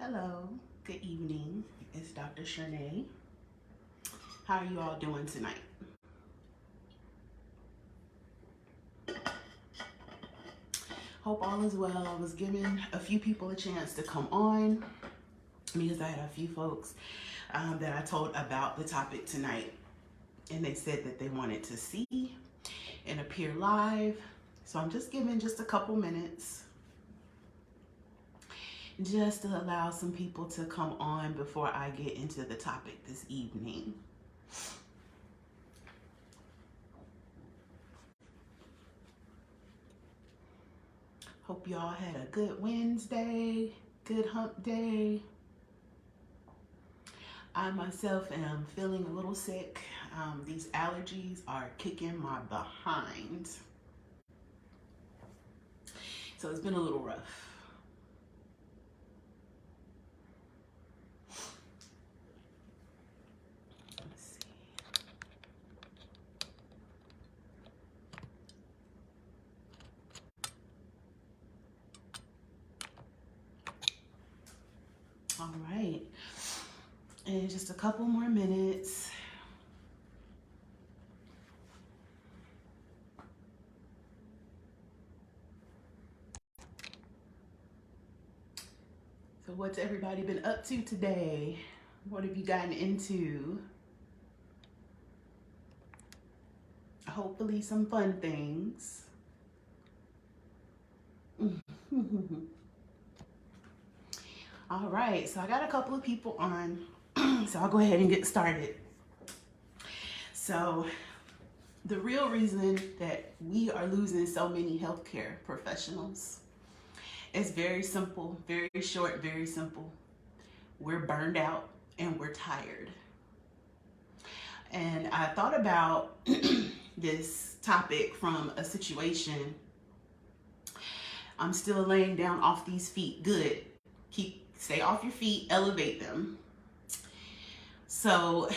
Hello, good evening. It's Dr. Shernay. How are you all doing tonight? Hope all is well. I was giving a few people a chance to come on because I had a few folks that I told about the topic tonight, and they said that they wanted to see and appear live. So I'm just giving just a couple minutes just to allow some people to come on before I get into the topic this evening. Hope y'all had a good Wednesday, good hump day. I myself am feeling a little sick. These allergies are kicking my behind. So it's been a little rough. Let's see. All right. And just a couple more minutes. So what's everybody been up to today? What have you gotten into? Hopefully some fun things. All right, so I got a couple of people on, so I'll go ahead and get started. So the real reason that we are losing so many healthcare professionals is very simple, very short, very simple. We're burned out and we're tired. And I thought about this topic from a situation. I'm still laying down off these feet. Good. Stay off your feet, elevate them. So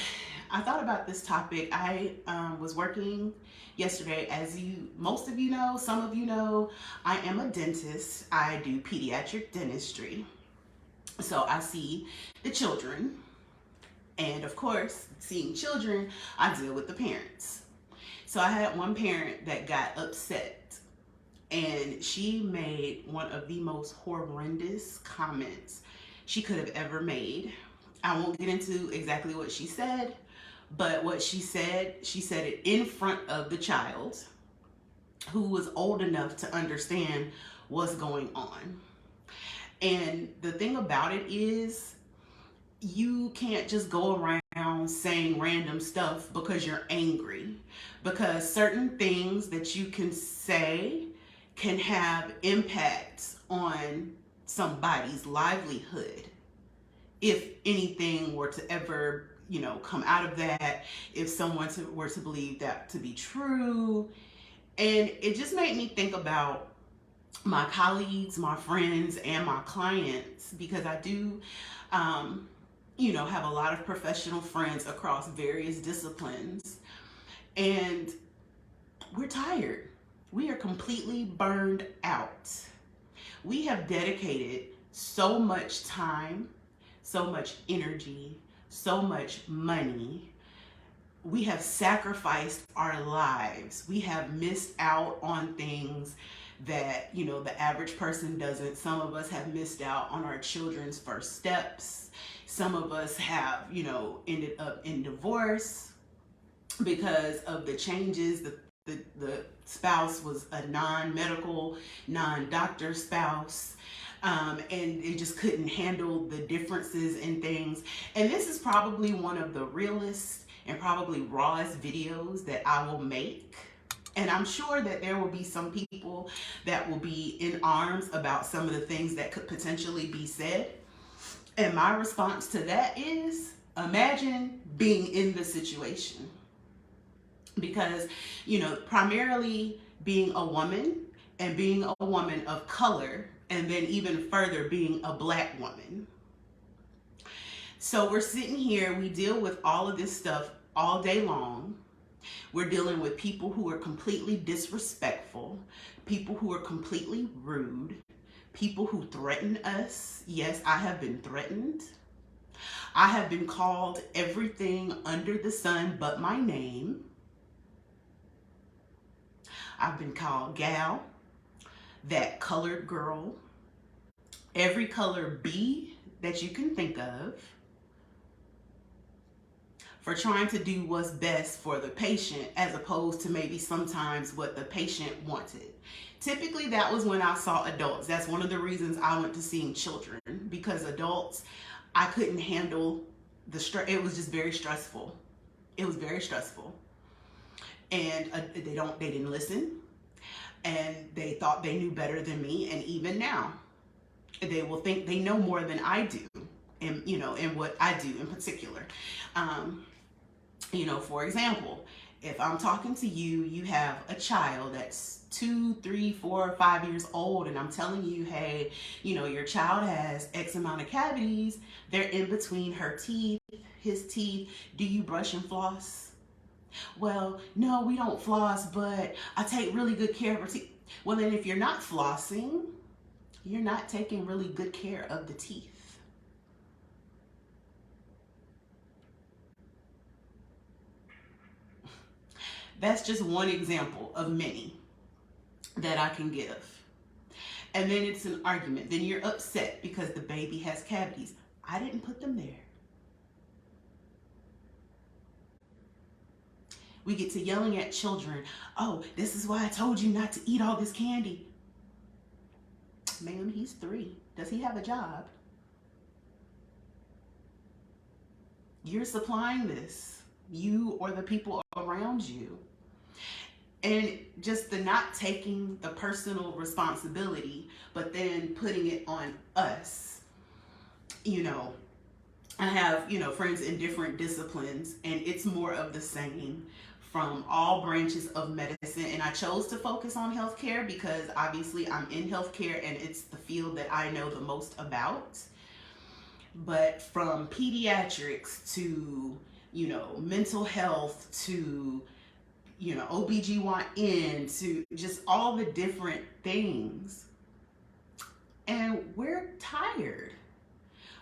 I thought about this topic. I was working yesterday. As most of you know, some of you know, I am a dentist. I do pediatric dentistry. So I see the children. And of course, seeing children, I deal with the parents. So I had one parent that got upset, and she made one of the most horrendous comments she could have ever made. I won't get into exactly what she said, but what she said it in front of the child, who was old enough to understand what's going on. And the thing about it is, you can't just go around saying random stuff because you're angry, because certain things that you can say can have impacts on somebody's livelihood if anything were to ever come out of that, if someone were to believe that to be true. And it just made me think about my colleagues, my friends, and my clients, because I do have a lot of professional friends across various disciplines, and we're tired. We are completely burned out. We have dedicated so much time, so much energy, so much money. We have sacrificed our lives. We have missed out on things that, the average person doesn't. Some of us have missed out on our children's first steps. Some of us have, ended up in divorce because of the changes. The spouse was a non-medical, non-doctor spouse. And they just couldn't handle the differences in things. And this is probably one of the realest and probably rawest videos that I will make. And I'm sure that there will be some people that will be in arms about some of the things that could potentially be said. And my response to that is, imagine being in the situation. Because, primarily being a woman, and being a woman of color, and then even further being a Black woman. So we're sitting here, we deal with all of this stuff all day long. We're dealing with people who are completely disrespectful, people who are completely rude, people who threaten us. Yes, I have been threatened. I have been called everything under the sun but my name. I've been called gal, that colored girl, every color B that you can think of, for trying to do what's best for the patient as opposed to maybe sometimes what the patient wanted. Typically, that was when I saw adults. That's one of the reasons I went to seeing children, because adults, I couldn't handle the stress. It was just very stressful. It was very stressful. And they didn't listen, and they thought they knew better than me. And even now, they will think they know more than I do, and in what I do in particular. For example, if I'm talking to you, you have a child that's 2, 3, 4, 5 years old, and I'm telling you, hey, your child has X amount of cavities. They're in between her teeth, his teeth. Do you brush and floss? Well, no, we don't floss, but I take really good care of her teeth. Well, then if you're not flossing, you're not taking really good care of the teeth. That's just one example of many that I can give. And then it's an argument. Then you're upset because the baby has cavities. I didn't put them there. We get to yelling at children. Oh, this is why I told you not to eat all this candy. Ma'am, he's 3. Does he have a job? You're supplying this, you or the people around you. And just the not taking the personal responsibility, but then putting it on us. I have, friends in different disciplines, and it's more of the same from all branches of medicine. And I chose to focus on healthcare because obviously I'm in healthcare and it's the field that I know the most about. But from pediatrics to, mental health to, OBGYN to just all the different things. And we're tired.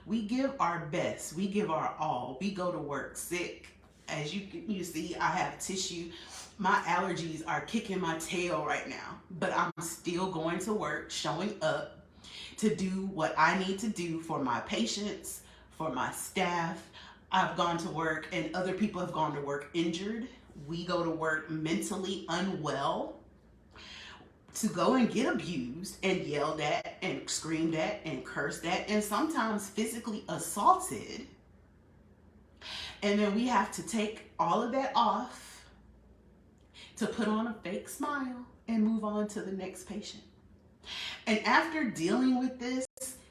We give our best. We give our all. We go to work sick. As you see, I have tissue. My allergies are kicking my tail right now. But I'm still going to work, showing up to do what I need to do for my patients, for my staff. I've gone to work and other people have gone to work injured. We go to work mentally unwell to go and get abused and yelled at and screamed at and cursed at and sometimes physically assaulted. And then we have to take all of that off to put on a fake smile and move on to the next patient. And after dealing with this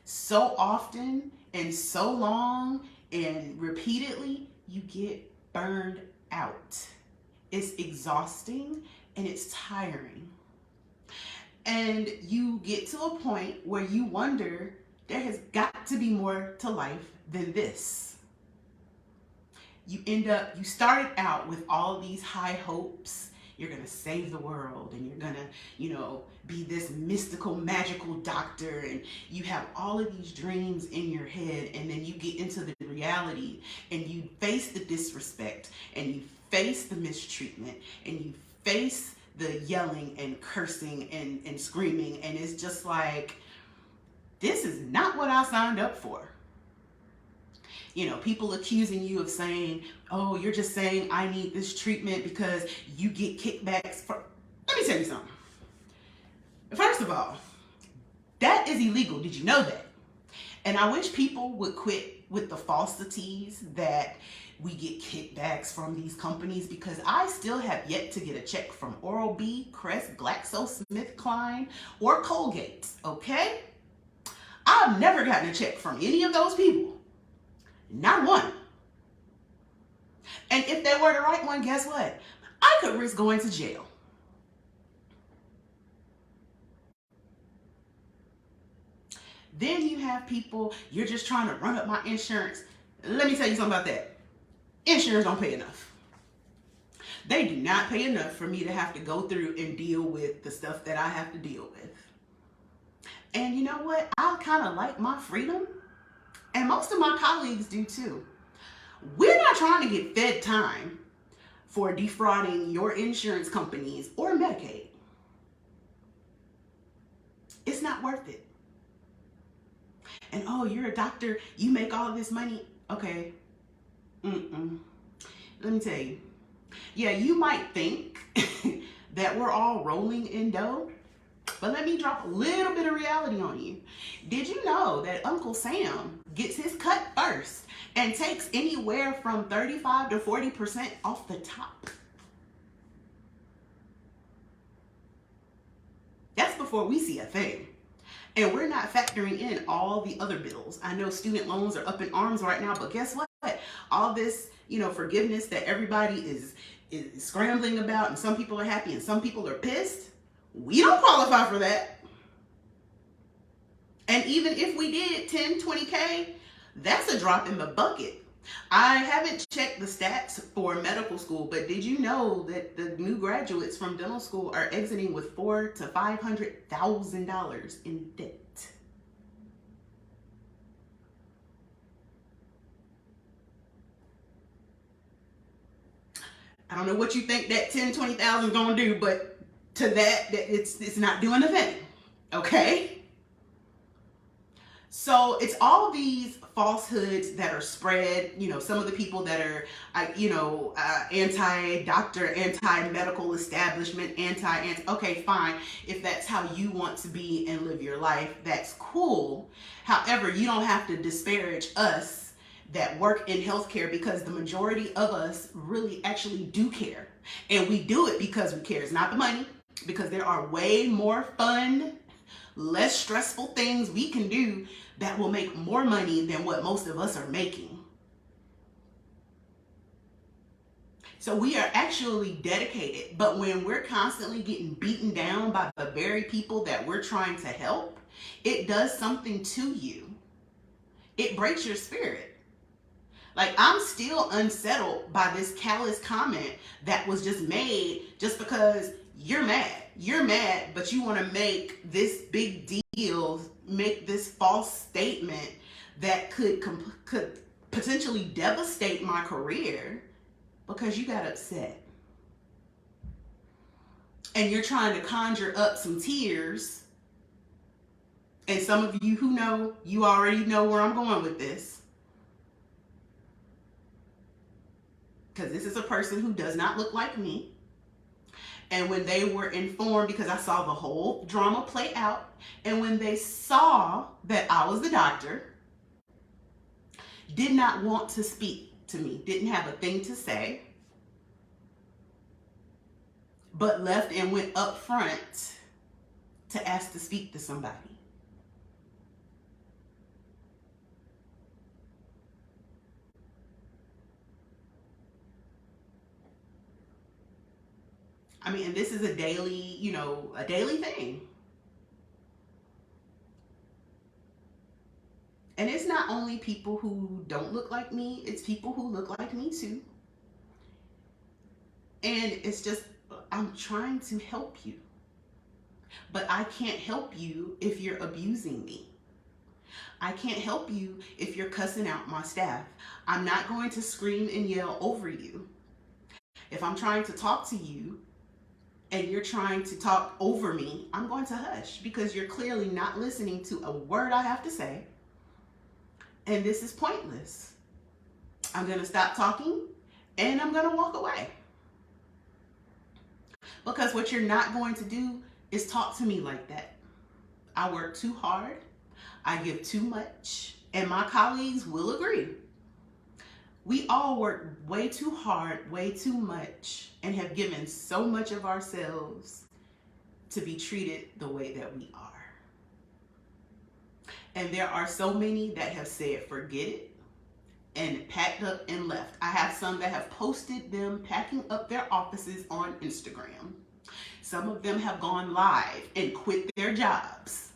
so often and so long and repeatedly, you get burned out. It's exhausting and it's tiring. And you get to a point where you wonder, there has got to be more to life than this. You started out with all these high hopes. You're going to save the world and you're going to, be this mystical, magical doctor. And you have all of these dreams in your head. And then you get into the reality and you face the disrespect and you face the mistreatment and you face the yelling and cursing and screaming. And it's just like, this is not what I signed up for. People accusing you of saying, oh, you're just saying I need this treatment because you get kickbacks. Let me tell you something. First of all, that is illegal. Did you know that? And I wish people would quit with the falsities that we get kickbacks from these companies, because I still have yet to get a check from Oral-B, Crest, GlaxoSmithKline, or Colgate, okay? I've never gotten a check from any of those people. Not one. And if they were to write one, guess what? I could risk going to jail. Then you have people, you're just trying to run up my insurance. Let me tell you something about that. Insurance don't pay enough. They do not pay enough for me to have to go through and deal with the stuff that I have to deal with. And you know what? I kind of like my freedom, and most of my colleagues do too. We're not trying to get fed time for defrauding your insurance companies or Medicaid. It's not worth it. And oh, you're a doctor, you make all this money. Okay. Let me tell you. Yeah, you might think that we're all rolling in dough, but let me drop a little bit of reality on you. Did you know that Uncle Sam gets his cut first and takes anywhere from 35 to 40% off the top? That's before we see a thing. And we're not factoring in all the other bills. I know student loans are up in arms right now, but guess what? All this, forgiveness that everybody is scrambling about, and some people are happy and some people are pissed. We don't qualify for that. And even if we did 10, 20K, that's a drop in the bucket. I haven't checked the stats for medical school, but did you know that the new graduates from dental school are exiting with $400,000 to $500,000 in debt? I don't know what you think that 10, 20,000 is gonna do, but to that it's not doing a thing. Okay? So it's all these falsehoods that are spread. Some of the people that are, anti-doctor, anti-medical establishment, okay, fine. If that's how you want to be and live your life, that's cool. However, you don't have to disparage us that work in healthcare, because the majority of us really actually do care. And we do it because we care. It's not the money, because there are way more fun, less stressful things we can do that will make more money than what most of us are making. So we are actually dedicated, but when we're constantly getting beaten down by the very people that we're trying to help, it does something to you. It breaks your spirit. Like, I'm still unsettled by this callous comment that was just made just because you're mad. You're mad, but you want to make this big deal, make this false statement that could potentially devastate my career because you got upset. And you're trying to conjure up some tears. And some of you who know, you already know where I'm going with this. Because this is a person who does not look like me. And when they were informed, because I saw the whole drama play out, and when they saw that I was the doctor, did not want to speak to me, didn't have a thing to say, but left and went up front to ask to speak to somebody. I mean, and this is a daily thing. And it's not only people who don't look like me, it's people who look like me too. And it's just, I'm trying to help you. But I can't help you if you're abusing me. I can't help you if you're cussing out my staff. I'm not going to scream and yell over you. If I'm trying to talk to you and you're trying to talk over me, I'm going to hush, because you're clearly not listening to a word I have to say. And this is pointless. I'm going to stop talking and I'm going to walk away. Because what you're not going to do is talk to me like that. I work too hard. I give too much. And my colleagues will agree. We all work way too hard, way too much, and have given so much of ourselves to be treated the way that we are. And there are so many that have said, forget it, and packed up and left. I have some that have posted them packing up their offices on Instagram. Some of them have gone live and quit their jobs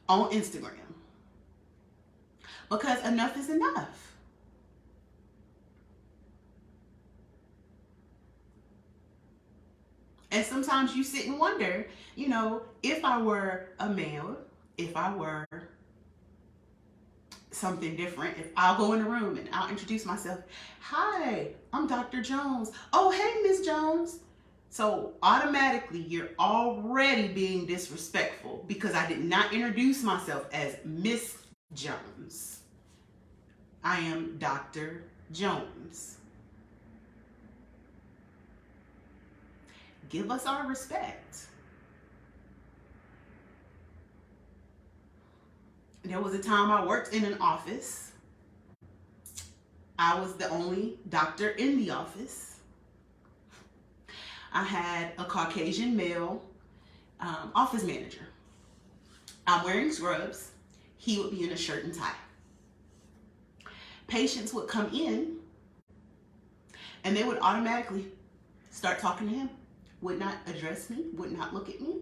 on Instagram. Because enough is enough. And sometimes you sit and wonder, if I were a male if I were something different, if I'll go in the room and I'll introduce myself. Hi, I'm Dr. Jones. Oh, hey, Miss Jones. So automatically you're already being disrespectful because I did not introduce myself as Miss Jones. I am Dr. Jones. Give us our respect. There was a time I worked in an office. I was the only doctor in the office. I had a Caucasian male office manager. I'm wearing scrubs. He would be in a shirt and tie. Patients would come in and they would automatically start talking to him, would not address me, would not look at me.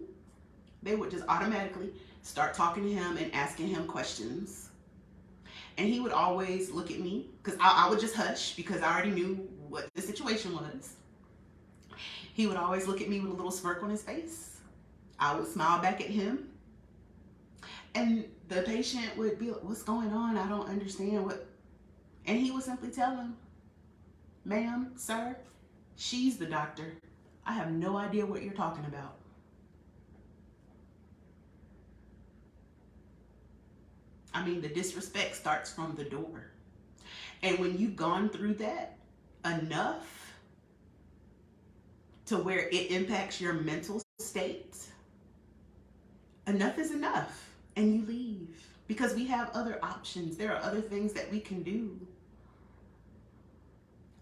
They would just automatically start talking to him and asking him questions. And he would always look at me because I would just hush because I already knew what the situation was. He would always look at me with a little smirk on his face. I would smile back at him. And the patient would be like, what's going on? I don't understand what. And he would simply tell him, ma'am, sir, she's the doctor. I have no idea what you're talking about. I mean, the disrespect starts from the door. And when you've gone through that enough to where it impacts your mental state, enough is enough. And you leave because we have other options. There are other things that we can do.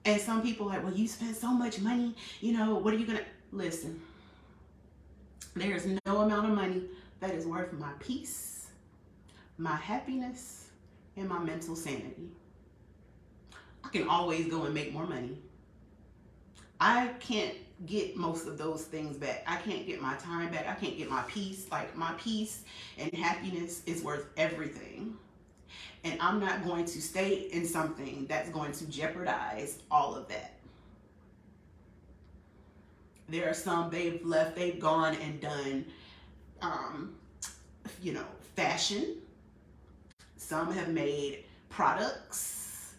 And some people are like, well, you spent so much money, what are you going to, listen, there's no amount of money that is worth my peace, my happiness, and my mental sanity. I can always go and make more money. I can't get most of those things back. I can't get my time back. I can't get my peace. Like, my peace and happiness is worth everything. And I'm not going to stay in something that's going to jeopardize all of that. There are some they've gone and done, fashion. Some have made products.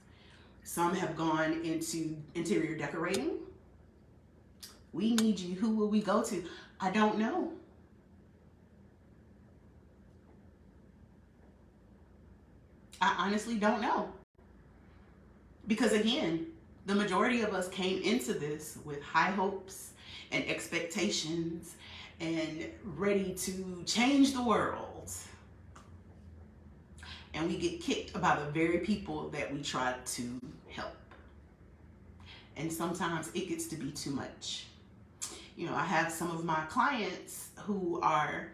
Some have gone into interior decorating. We need you. Who will we go to? I don't know. I honestly don't know. Because again, the majority of us came into this with high hopes and expectations and ready to change the world. And we get kicked by the very people that we try to help. And sometimes it gets to be too much. I have some of my clients who are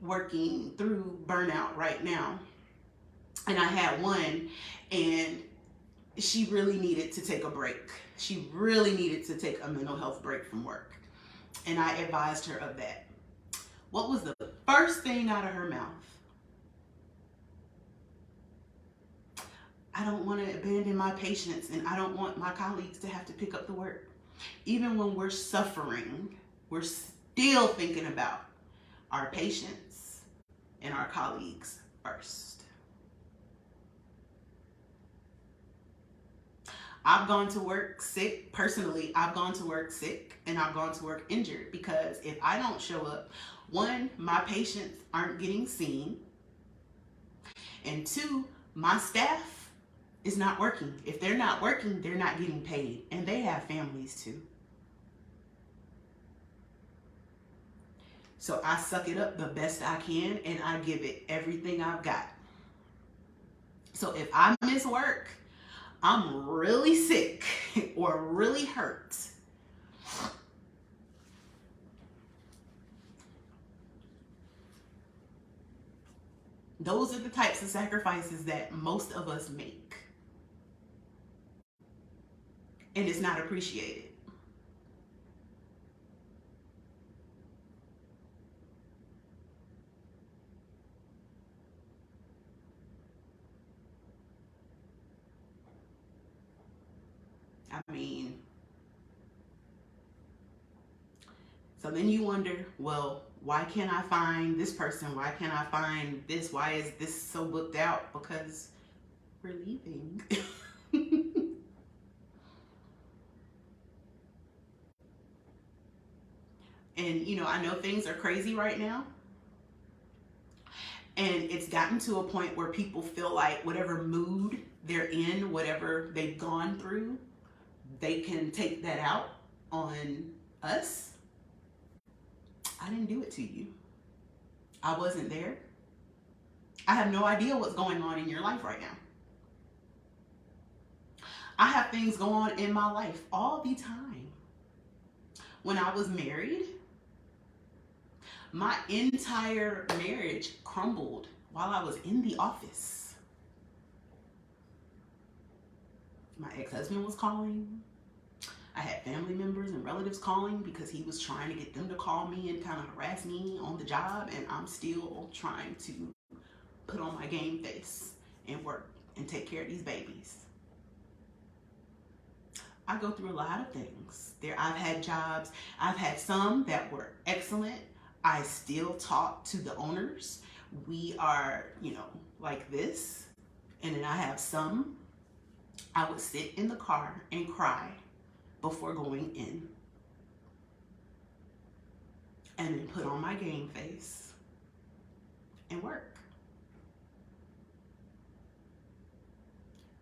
working through burnout right now. And I had one, and she really needed to take a break. She really needed to take a mental health break from work. And I advised her of that. What was the first thing out of her mouth? I don't want to abandon my patients, and I don't want my colleagues to have to pick up the work. Even when we're suffering, we're still thinking about our patients and our colleagues first. I've gone to work sick. Personally, I've gone to work sick and I've gone to work injured because if I don't show up, one, my patients aren't getting seen, and two, my staff is not working. If they're not working, they're not getting paid, and they have families too. So I suck it up the best I can and I give it everything I've got. So if I miss work, I'm really sick or really hurt, those are the types of sacrifices that most of us make. And it's not appreciated. I mean, so then you wonder, well, Why can't I find this person? Why can't I find this? Why is this so booked out? Because we're leaving. And I know things are crazy right now. And it's gotten to a point where people feel like whatever mood they're in, whatever they've gone through, they can take that out on us. I didn't do it to you. I wasn't there. I have no idea what's going on in your life right now. I have things go on in my life all the time. When I was married, my entire marriage crumbled while I was in the office. My ex-husband was calling. I had family members and relatives calling because he was trying to get them to call me and kind of harass me on the job, and I'm still trying to put on my game face and work and take care of these babies. I go through a lot of things. I've had jobs. I've had some that were excellent. I still talk to the owners. We are, like this. And then I have some, I would sit in the car and cry before going in. And then put on my game face and work.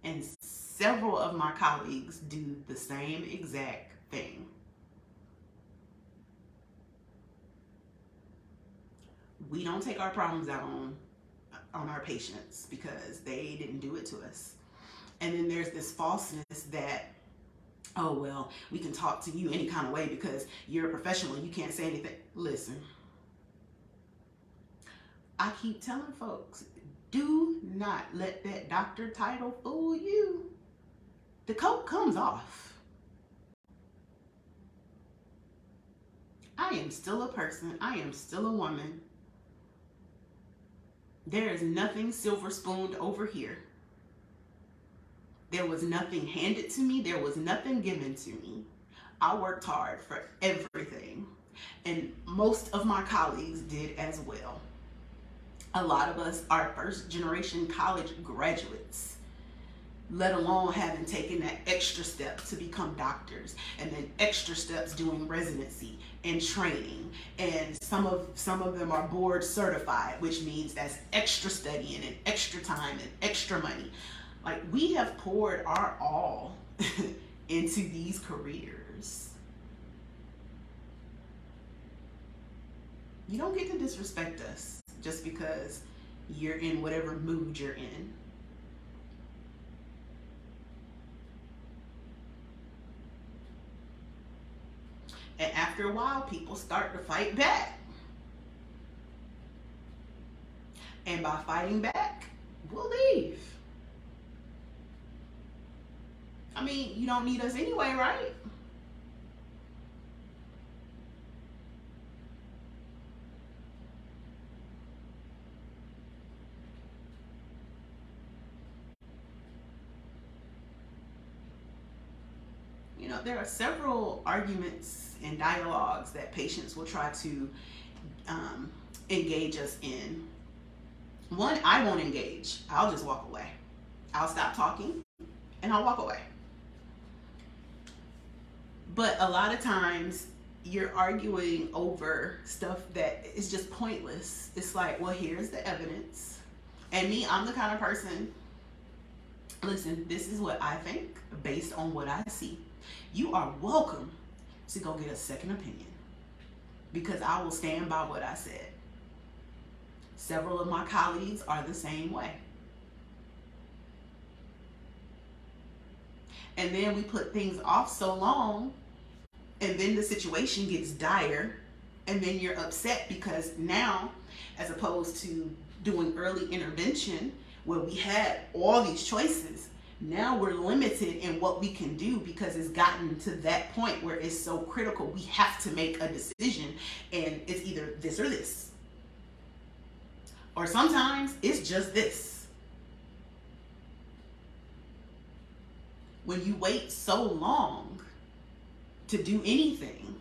And several of my colleagues do the same exact thing. We don't take our problems out on our patients because they didn't do it to us. And then there's this falseness that, oh, well, we can talk to you any kind of way because you're a professional. You can't say anything. Listen, I keep telling folks, do not let that doctor title fool you. The coat comes off. I am still a person. I am still a woman. There is nothing silver spooned over here. There was nothing handed to me. There was nothing given to me. I worked hard for everything. And most of my colleagues did as well. A lot of us are first generation college graduates, let alone having taken that extra step to become doctors, and then extra steps doing residency and training. And some of them are board certified, which means that's extra studying and extra time and extra money. Like, we have poured our all into these careers. You don't get to disrespect us just because you're in whatever mood you're in. And after a while, people start to fight back. And by fighting back, we'll leave. I mean, you don't need us anyway, right? There are several arguments and dialogues that patients will try to engage us in. One, I won't engage. I'll just walk away. I'll stop talking and I'll walk away. But a lot of times you're arguing over stuff that is just pointless. It's like, well, here's the evidence. And me, I'm the kind of person, listen, this is what I think based on what I see. You are welcome to go get a second opinion because I will stand by what I said. Several of my colleagues are the same way. And then we put things off so long, and then the situation gets dire, and then you're upset because now, as opposed to doing early intervention where we had all these choices, now we're limited in what we can do because it's gotten to that point where it's so critical. We have to make a decision, and it's either this or this. Or sometimes it's just this. When you wait so long to do anything,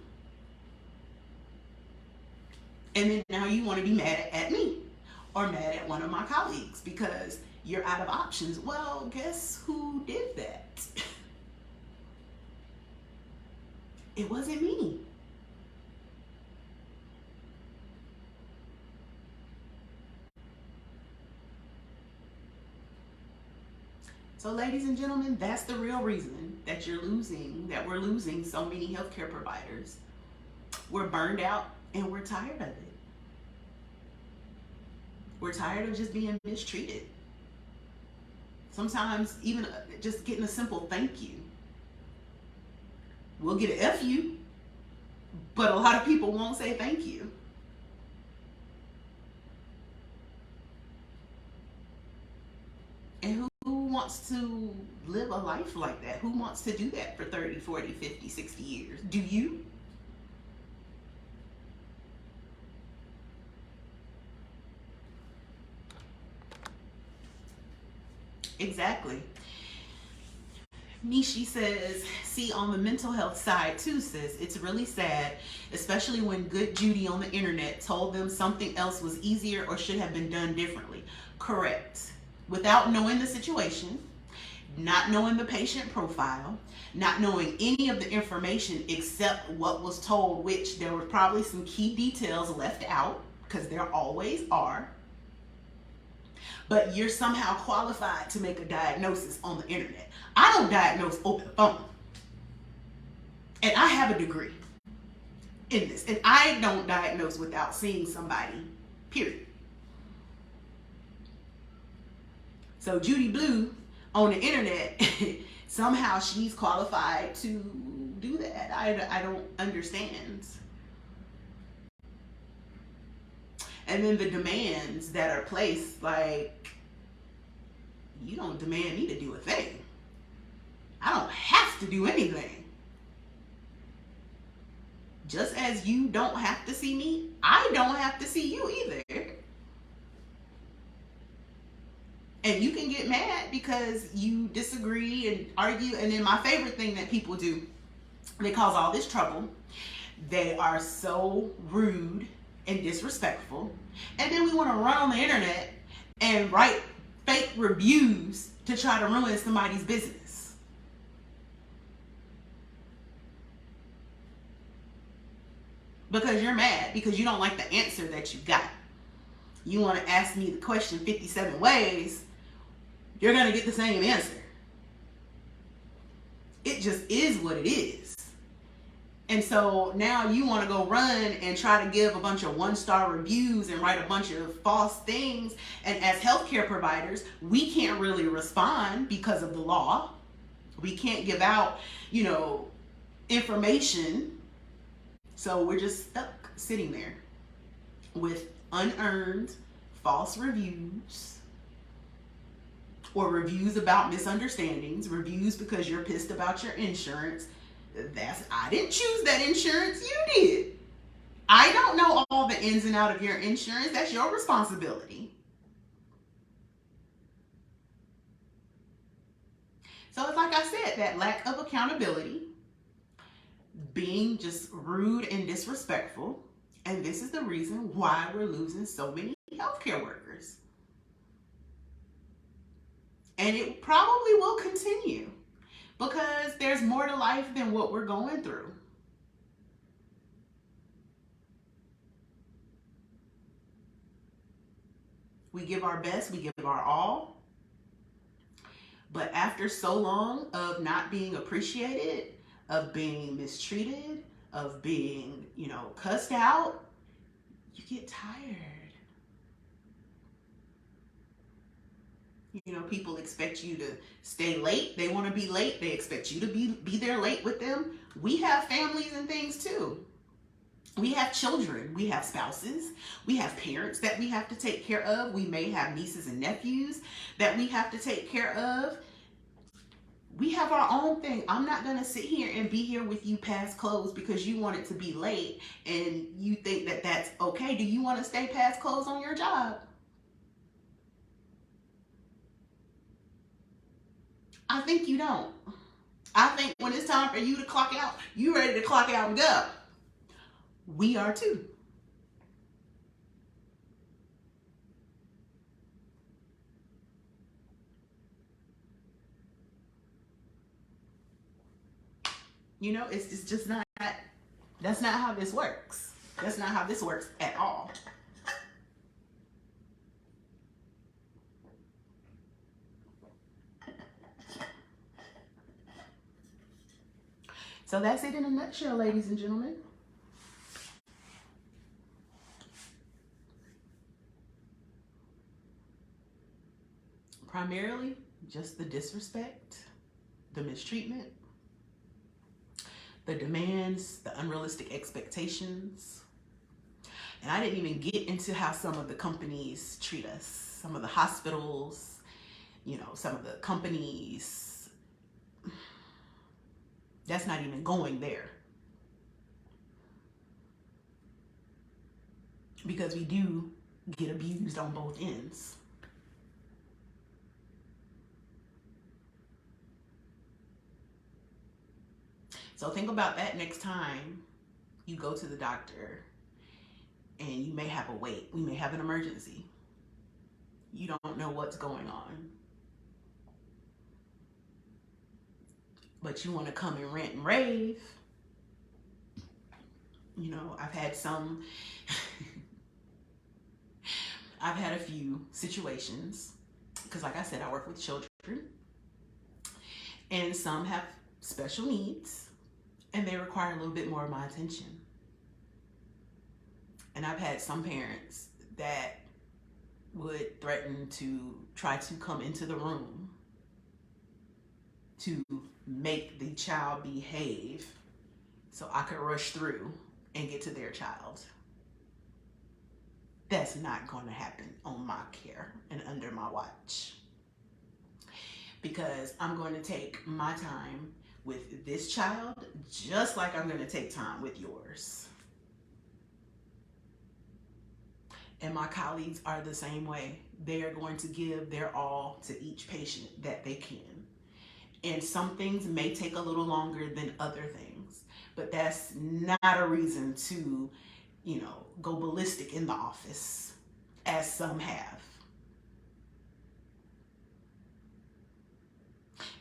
And then now you want to be mad at me or mad at one of my colleagues because you're out of options. Well, guess who did that? It wasn't me. So, ladies and gentlemen, that's the real reason that we're losing so many healthcare providers. We're burned out and we're tired of it. We're tired of just being mistreated. Sometimes even just getting a simple thank you. We'll get an F you, but a lot of people won't say thank you. And who wants to live a life like that? Who wants to do that for 30, 40, 50, 60 years? Do you? Exactly. Nishi says, see, on the mental health side too, sis, it's really sad, especially when good Judy on the internet told them something else was easier or should have been done differently. Correct. Without knowing the situation, not knowing the patient profile, not knowing any of the information except what was told, which there were probably some key details left out, because there always are. But you're somehow qualified to make a diagnosis on the internet. I don't diagnose over the phone. And I have a degree in this. And I don't diagnose without seeing somebody, period. So Judy Blue on the internet, somehow she's qualified to do that. I don't understand. And then the demands that are placed, like, you don't demand me to do a thing. I don't have to do anything. Just as you don't have to see me, I don't have to see you either. And you can get mad because you disagree and argue. And then my favorite thing that people do, they cause all this trouble. They are so rude and disrespectful. And then we want to run on the internet and write fake reviews to try to ruin somebody's business. Because you're mad because you don't like the answer that you got. You want to ask me the question 57 ways, you're going to get the same answer. It just is what it is. And so now you want to go run and try to give a bunch of one-star reviews and write a bunch of false things. And as healthcare providers, we can't really respond because of the law. We can't give out, information. So we're just stuck sitting there with unearned false reviews or reviews about misunderstandings, reviews because you're pissed about your insurance. I didn't choose that insurance, you did. I don't know all the ins and outs of your insurance. That's your responsibility. So it's like I said, that lack of accountability, being just rude and disrespectful, and this is the reason why we're losing so many healthcare workers. And it probably will continue. Because there's more to life than what we're going through. We give our best, we give our all. But after so long of not being appreciated, of being mistreated, of being, cussed out, you get tired. People expect you to stay late. They want to be late. They expect you to be there late with them. We have families and things too. We have children. We have spouses. We have parents that we have to take care of. We may have nieces and nephews that we have to take care of. We have our own thing. I'm not going to sit here and be here with you past close because you want it to be late and you think that that's okay. Do you want to stay past close on your job? I think you don't. I think when it's time for you to clock out, you ready to clock out and go. We are too. You know, it's just not, that's not how this works. That's not how this works at all. So that's it in a nutshell, ladies and gentlemen. Primarily, just the disrespect, the mistreatment, the demands, the unrealistic expectations. And I didn't even get into how some of the companies treat us. Some of the hospitals, you know, some of the companies. That's not even going there. Because we do get abused on both ends. So think about that next time you go to the doctor and you may have a wait. We may have an emergency. You don't know what's going on. But you want to come and rant and rave. You know, I've had a few situations, because like I said, I work with children, and some have special needs, and they require a little bit more of my attention. And I've had some parents that would threaten to try to come into the room to make the child behave so I could rush through and get to their child. That's not going to happen on my care and under my watch. Because I'm going to take my time with this child just like I'm going to take time with yours. And my colleagues are the same way. They are going to give their all to each patient that they can. And some things may take a little longer than other things, but that's not a reason to, you know, go ballistic in the office, as some have.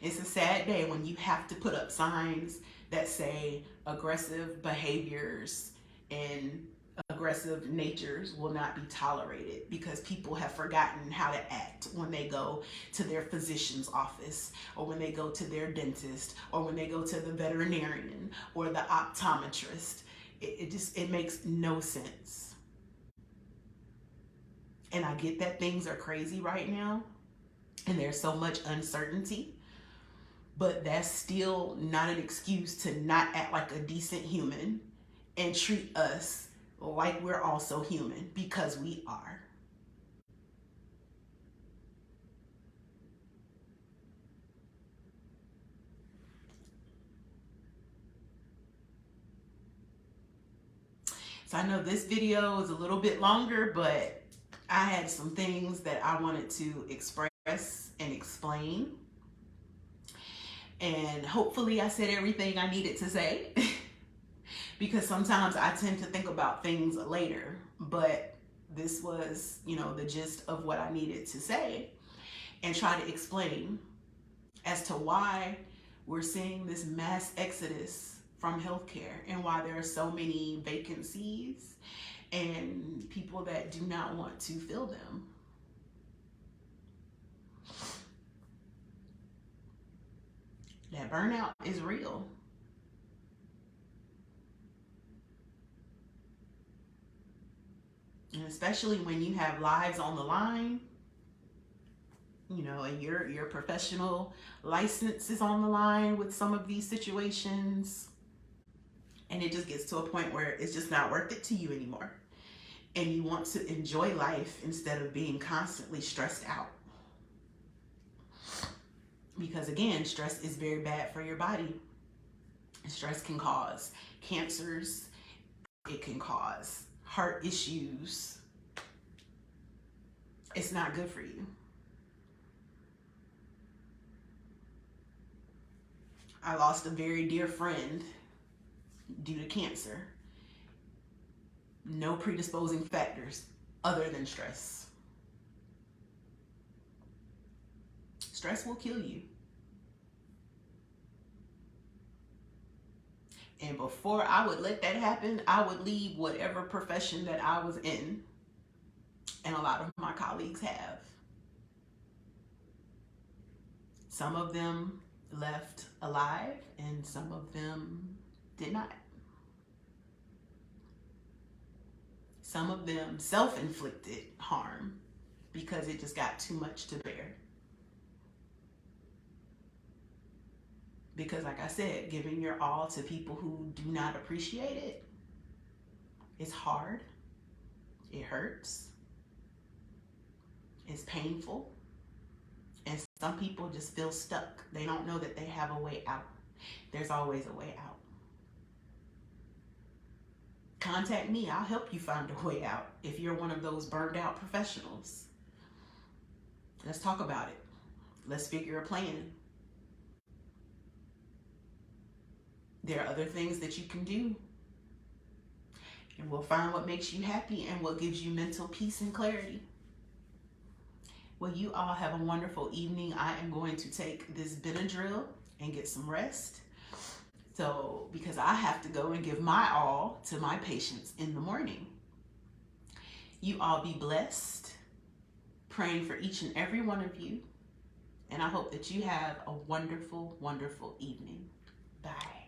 It's a sad day when you have to put up signs that say aggressive behaviors and aggressive natures will not be tolerated, because people have forgotten how to act when they go to their physician's office, or when they go to their dentist, or when they go to the veterinarian or the optometrist. It makes no sense. And I get that things are crazy right now and there's so much uncertainty, but that's still not an excuse to not act like a decent human and treat us like we're also human, because we are. So I know this video is a little bit longer, but I had some things that I wanted to express and explain. And hopefully I said everything I needed to say. Because sometimes I tend to think about things later, but this was, you know, the gist of what I needed to say, and try to explain as to why we're seeing this mass exodus from healthcare, and why there are so many vacancies and people that do not want to fill them. That burnout is real. And especially when you have lives on the line, you know, and your professional license is on the line with some of these situations, and it just gets to a point where it's just not worth it to you anymore, and you want to enjoy life instead of being constantly stressed out. Because again, stress is very bad for your body. Stress can cause cancers, it can cause heart issues. It's not good for you. I lost a very dear friend due to cancer. No predisposing factors other than stress. Stress will kill you. And before I would let that happen, I would leave whatever profession that I was in. And a lot of my colleagues have. Some of them left alive and some of them did not. Some of them self-inflicted harm because it just got too much to bear. Because like I said, giving your all to people who do not appreciate it is hard. It hurts. It's painful. And some people just feel stuck. They don't know that they have a way out. There's always a way out. Contact me. I'll help you find a way out if you're one of those burned out professionals. Let's talk about it. Let's figure a plan. There are other things that you can do. And we'll find what makes you happy and what gives you mental peace and clarity. Well, you all have a wonderful evening. I am going to take this Benadryl and get some rest. So, because I have to go and give my all to my patients in the morning. You all be blessed. Praying for each and every one of you. And I hope that you have a wonderful, wonderful evening. Bye.